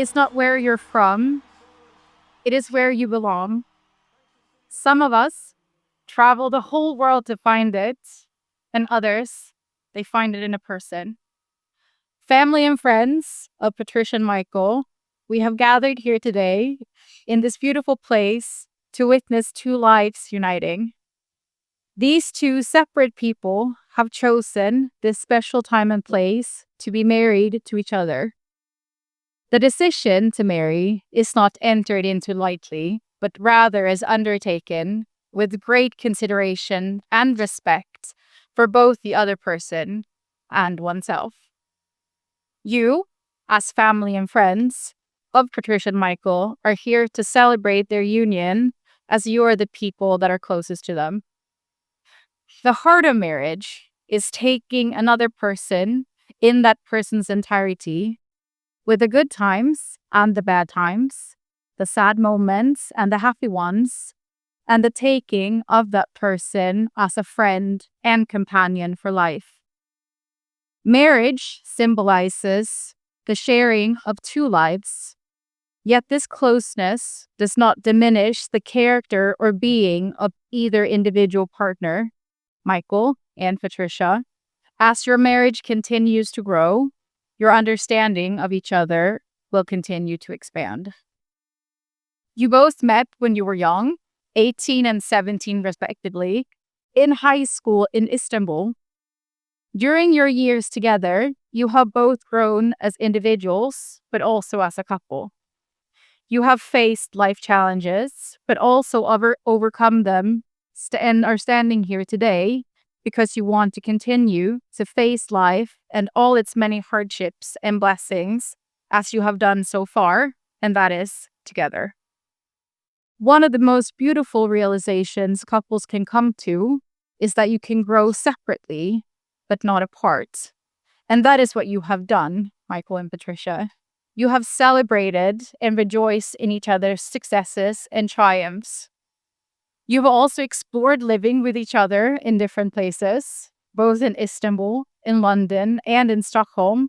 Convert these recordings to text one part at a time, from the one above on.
is not where you're from, it is where you belong. Some of us travel the whole world to find it, and others, they find it in a person. Family and friends of Patricia and Michael, we have gathered here today in this beautiful place to witness two lives uniting. These two separate people have chosen this special time and place to be married to each other. The decision to marry is not entered into lightly, but rather is undertaken with great consideration and respect for both the other person and oneself. You, as family and friends of Patricia and Michael, are here to celebrate their union as you are the people that are closest to them. The heart of marriage is taking another person in that person's entirety, with the good times and the bad times, the sad moments and the happy ones, and the taking of that person as a friend and companion for life. Marriage symbolizes the sharing of two lives, yet this closeness does not diminish the character or being of either individual partner, Michael and Patricia. As your marriage continues to grow, your understanding of each other will continue to expand. You both met when you were young, 18 and 17 respectively, in high school in Istanbul. During your years together, you have both grown as individuals, but also as a couple. You have faced life challenges, but also overcome them and are standing here today because you want to continue to face life and all its many hardships and blessings as you have done so far, and that is together. One of the most beautiful realizations couples can come to is that you can grow separately, but not apart. And that is what you have done, Michael and Patricia. You have celebrated and rejoiced in each other's successes and triumphs. You've also explored living with each other in different places, both in Istanbul, in London, and in Stockholm,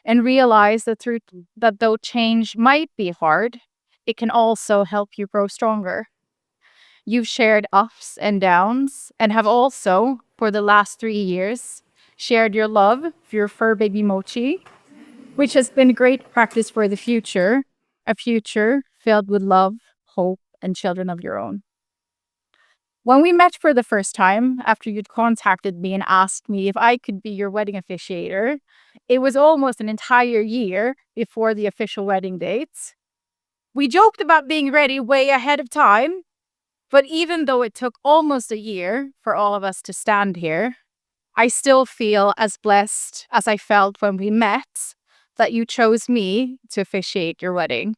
and realized that though change might be hard, it can also help you grow stronger. You've shared ups and downs, and have also, for the last 3 years, shared your love for your fur baby Mochi, which has been great practice for the future, a future filled with love, hope, and children of your own. When we met for the first time, after you'd contacted me and asked me if I could be your wedding officiator, it was almost an entire year before the official wedding dates. We joked about being ready way ahead of time, but even though it took almost a year for all of us to stand here, I still feel as blessed as I felt when we met that you chose me to officiate your wedding.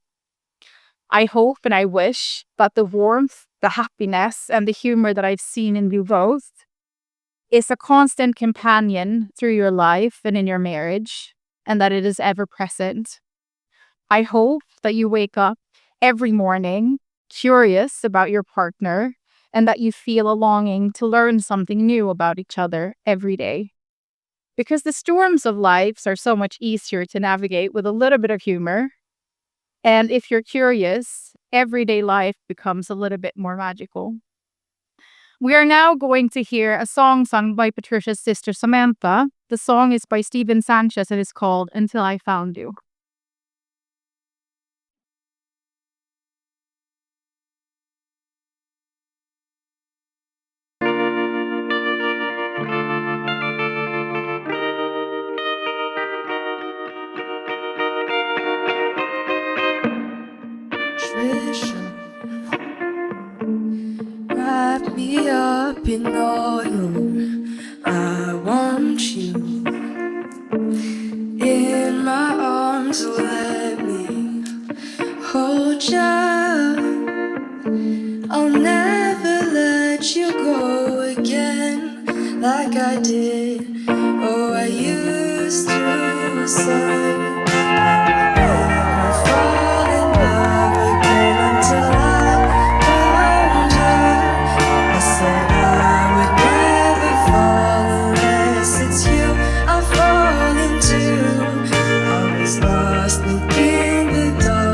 I hope and I wish that the warmth, the happiness, and the humor that I've seen in you both is a constant companion through your life and in your marriage, and that it is ever present. I hope that you wake up every morning curious about your partner and that you feel a longing to learn something new about each other every day. Because the storms of life are so much easier to navigate with a little bit of humor. And if you're curious, everyday life becomes a little bit more magical. We are now going to hear a song sung by Patricia's sister Samantha. The song is by Steven Sanchez and is called Until I Found You. Patricia, wrap me up in oil. I want you in my arms. Let me hold you. I'll never let you go again like I did. Oh, I used to say lost in the dark.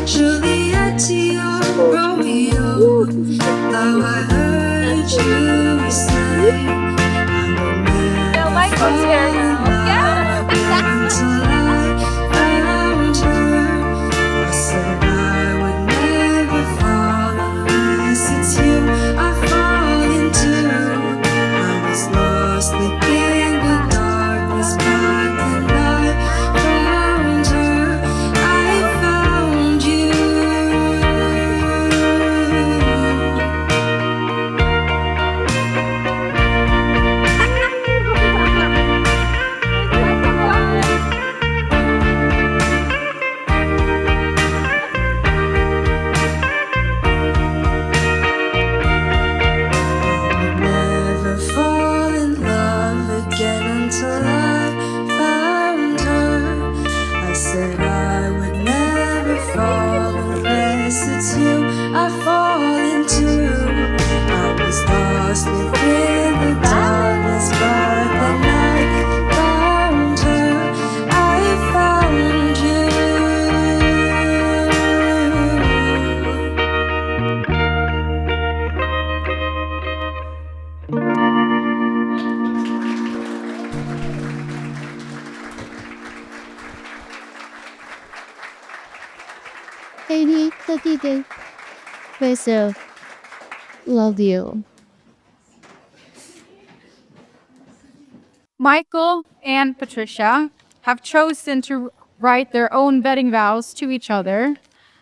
Juliet, Romeo. Now I heard you say I would never fall in love again until I found her. I said I would never fall unless it's you I fall into. I was lost within the darkness, but then I found her. I found you. Never fall in love again until I found her. I said I would never fall unless it's you I fall into. I was lost within the darkness, but then I found her. I found you. Katie, Katie, myself, love you. Michael and Patricia have chosen to write their own wedding vows to each other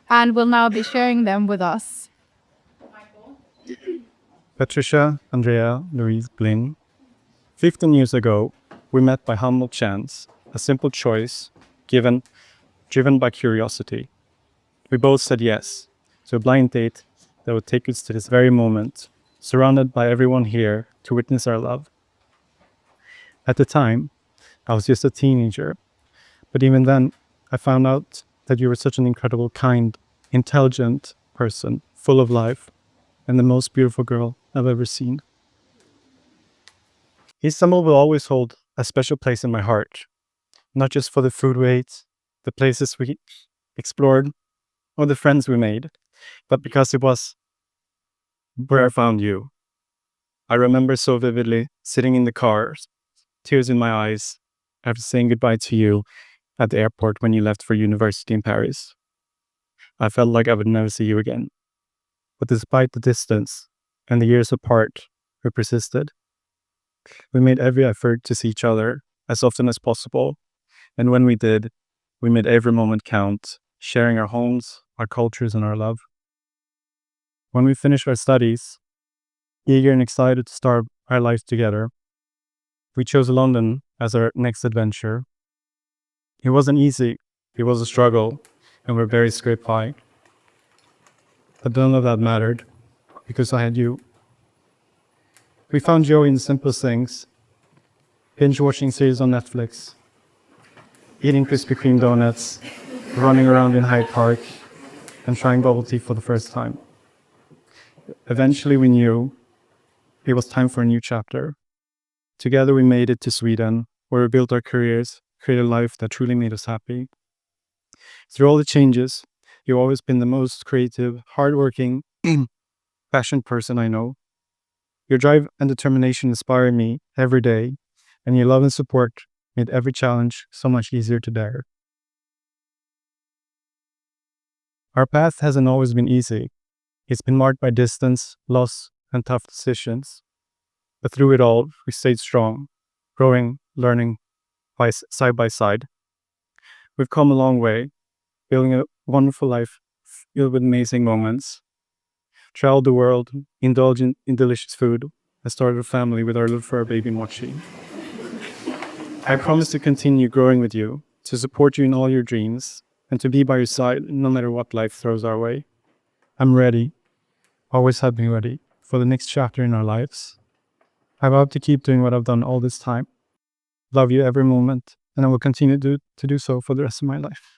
and will now be sharing them with us. Patricia, Andrea, Louise, Glynn. 15 years ago, we met by humble chance, a simple choice, driven by curiosity. We both said yes to a blind date that would take us to this very moment, surrounded by everyone here to witness our love. At the time, I was just a teenager, but even then, I found out that you were such an incredible, kind, intelligent person, full of life, and the most beautiful girl I've ever seen. Istanbul will always hold a special place in my heart, not just for the food we ate, the places we explored, or the friends we made, but because it was where I found you. I remember so vividly sitting in the car, tears in my eyes, after saying goodbye to you at the airport when you left for university in Paris. I felt like I would never see you again. But despite the distance and the years apart, we persisted. We made every effort to see each other as often as possible, and when we did, we made every moment count, sharing our homes, our cultures, and our love. When we finished our studies, eager and excited to start our lives together, we chose London as our next adventure. It wasn't easy, it was a struggle, and we're very scraped by. But none of that mattered, because I had you. We found joy in the simplest things, binge watching series on Netflix, eating Krispy Kreme donuts, running around in Hyde Park, and trying bubble tea for the first time. Eventually we knew it was time for a new chapter. Together we made it to Sweden, where we built our careers, created a life that truly made us happy. Through all the changes, you've always been the most creative, hardworking, passionate person I know. Your drive and determination inspire me every day, and your love and support made every challenge so much easier to dare. Our path hasn't always been easy. It's been marked by distance, loss, and tough decisions. But through it all, we stayed strong, growing, learning side by side. We've come a long way, building a wonderful life filled with amazing moments. Traveled the world, indulged in delicious food, and started a family with our little fur baby Mochi. I promise to continue growing with you, to support you in all your dreams, and to be by your side no matter what life throws our way. I'm ready, always have been ready, for the next chapter in our lives. I vow to keep doing what I've done all this time. Love you every moment, and I will continue to do so for the rest of my life.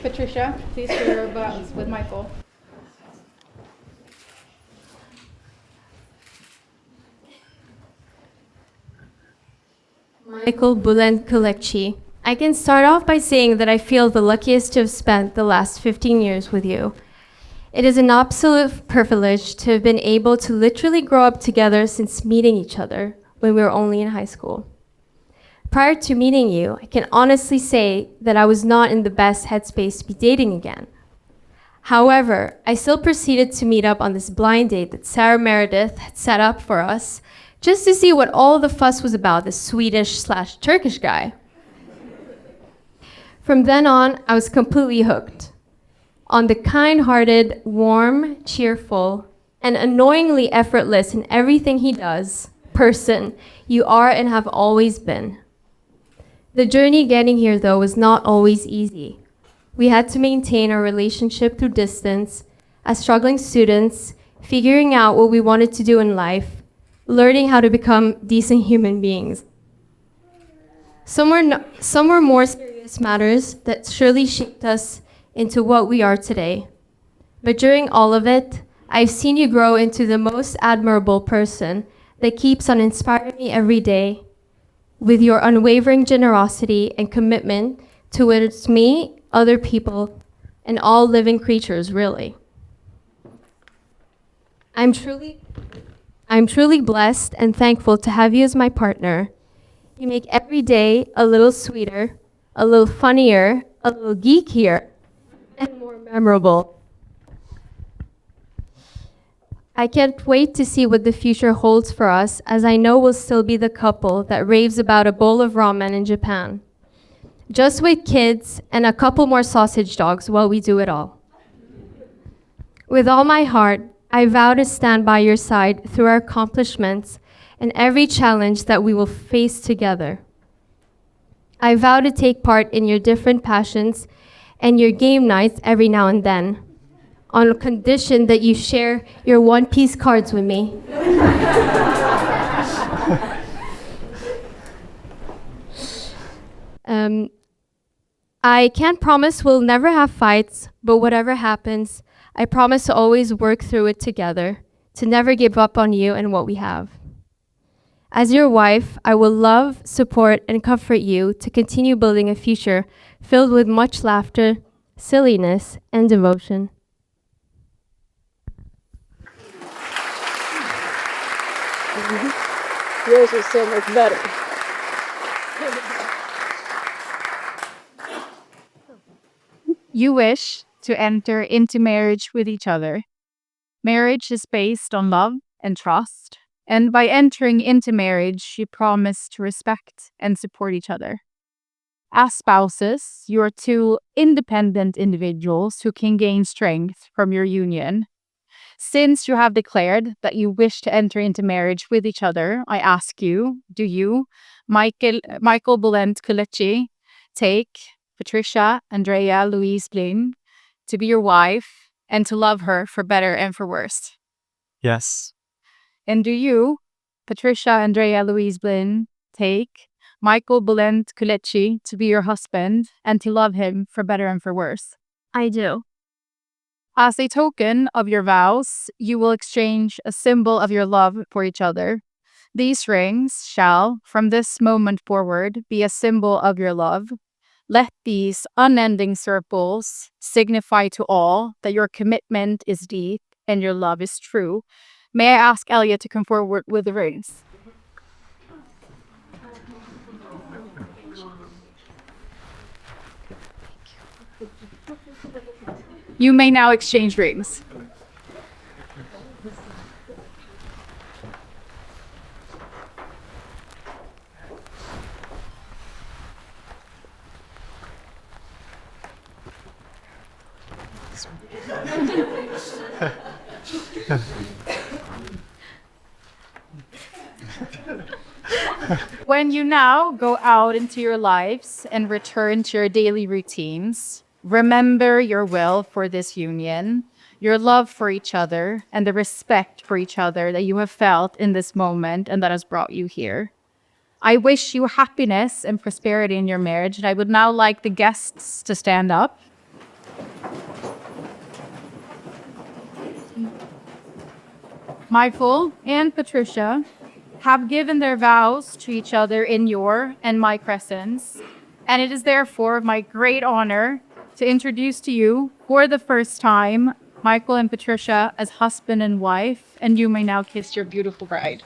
Patricia, please share your vows with Michael. Michael Bulen Kulekci. I can start off by saying that I feel the luckiest to have spent the last 15 years with you. It is an absolute privilege to have been able to literally grow up together since meeting each other when we were only in high school. Prior to meeting you, I can honestly say that I was not in the best headspace to be dating again. However, I still proceeded to meet up on this blind date that Sarah Meredith had set up for us just to see what all the fuss was about, this Swedish/Turkish guy. From then on, I was completely hooked on the kind-hearted, warm, cheerful, and annoyingly effortless in everything he does person you are and have always been. The journey getting here, though, was not always easy. We had to maintain our relationship through distance, as struggling students, figuring out what we wanted to do in life, learning how to become decent human beings. Some were more serious matters that surely shaped us into what we are today. But during all of it, I've seen you grow into the most admirable person that keeps on inspiring me every day with your unwavering generosity and commitment towards me, other people, and all living creatures, really. I'm truly blessed and thankful to have you as my partner. You make every day a little sweeter, a little funnier, a little geekier, and more memorable. I can't wait to see what the future holds for us, as I know we'll still be the couple that raves about a bowl of ramen in Japan. Just with kids and a couple more sausage dogs while we do it all. With all my heart, I vow to stand by your side through our accomplishments and every challenge that we will face together. I vow to take part in your different passions and your game nights every now and then, on condition that you share your One Piece cards with me. I can't promise we'll never have fights, but whatever happens, I promise to always work through it together, to never give up on you and what we have. As your wife, I will love, support, and comfort you to continue building a future filled with much laughter, silliness, and devotion. Yours is so much better. You wish to enter into marriage with each other. Marriage is based on love and trust, and by entering into marriage, you promise to respect and support each other. As spouses, you are two independent individuals who can gain strength from your union. Since you have declared that you wish to enter into marriage with each other, I ask you, do you, Michael Bulent Kuleci, take Patricia Andrea Louise Blin to be your wife and to love her for better and for worse? Yes. And do you, Patricia Andrea Louise Blin, take Michael Bulent Kuleci to be your husband and to love him for better and for worse? I do. As a token of your vows, you will exchange a symbol of your love for each other. These rings shall, from this moment forward, be a symbol of your love. Let these unending circles signify to all that your commitment is deep and your love is true. May I ask Elliot to come forward with the rings? You may now exchange rings. When you now go out into your lives and return to your daily routines, remember your will for this union, your love for each other, and the respect for each other that you have felt in this moment and that has brought you here. I wish you happiness and prosperity in your marriage, and I would now like the guests to stand up. Michael and Patricia, have given their vows to each other in your and my presence. And it is therefore my great honor to introduce to you for the first time Michael and Patricia as husband and wife, and you may now kiss your beautiful bride.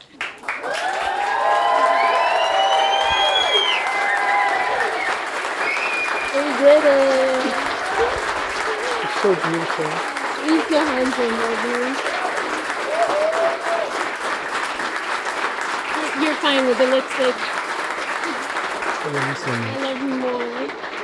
We did it. It's so beautiful. Use your hands in, baby. You're fine with the lipstick. Amazing. I love you more.